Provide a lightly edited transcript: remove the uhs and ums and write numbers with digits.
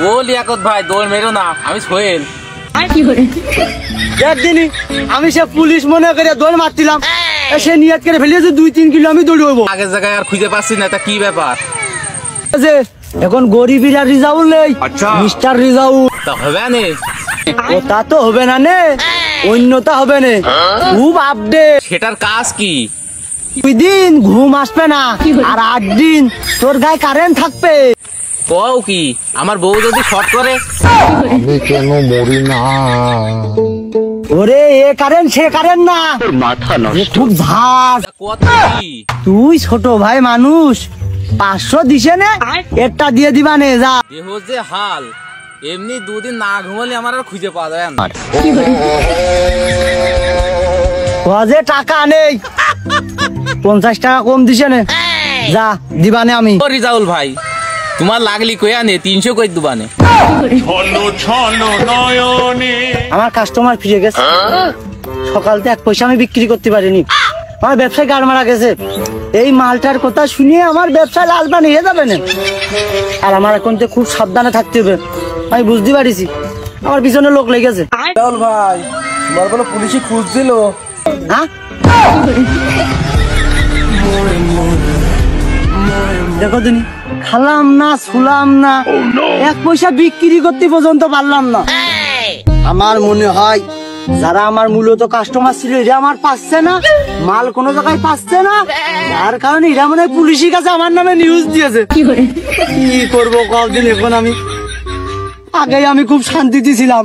ও লিয়াকত ভাই দৌড় মেরো না, আমি সোহেল। একদিনই আমি সে পুলিশ মনে করে দৌড় মারছিলাম, সে নিয়ত করে ফেলিয়েছে 2-3 কিলো আমি দৌড়বো। আগের জায়গায় আর খুঁজে পাচ্ছি না, তা কি ব্যাপার? এখন গরিবিরা রিজাউল নেই, মিস্টার রিজাউল তা হবে না? ওটা তো হবে না নে, অন্যটা হবে না। খুব আপডেট। সেটার কাজ কি? 2 দিন ঘুম আসবে না, আর 8 দিন তোর গায়ে কারেন্ট থাকবে। কও কি? আমার বউ যদি শর্ট করে? আমি কেন মরি না? ওরে এ কারেন্ট সে কারেন্ট না, মাথা নষ্ট। খুব ঝাড়। কত কি? তুই ছোট ভাই মানুষ, 500 দিছে নে, একটা দিয়ে দিবা নে যা। দেহ যে হাল, এমনি 2 দিন না ঘুমালে আমার আর খুঁজে পাওয়া যায় না। যে টাকা নেই, 50 টাকা কম দিছে নে, যা দিবানে আমি। ও রিজাউল ভাই, তোমার লাগলি কই আনে 300 কই দুবানে। আমার কাস্টমার ফিরে গেছে, সকালতে 1 পয়সা আমি বিক্রি করতে পারিনি, আমার ব্যবসায় গাড় মারা গেছে। এই মালটার কথা শুনিয়ে আমার ব্যবসায় লালবান হয়ে যাবে না, আর আমার এখন তো খুব সাবধানে থাকতে হবে। আমি বুঝতে পারিছি আমার পিছনে লোক লেগেছে। রিজাউল ভাই, তোমার বলো পুলিশে খুঁজ দিল। হ্যাঁ দেখো দিন, খালাম না শুলাম না, 1 পয়সা বিক্রি করতে পর্যন্ত পারলাম না। আমার মনে হয় যারা আমার মূলত কাস্টমার ছিল এরা আমার পাচ্ছে না, মাল কোনো জায়গায় পাচ্ছে না, যার কারণে এরা মনে হয় পুলিশের কাছে আমার নামে নিউজ দিয়েছে। কি করবো কদিন, এখন আমি আগে আমি খুব শান্তিতে ছিলাম।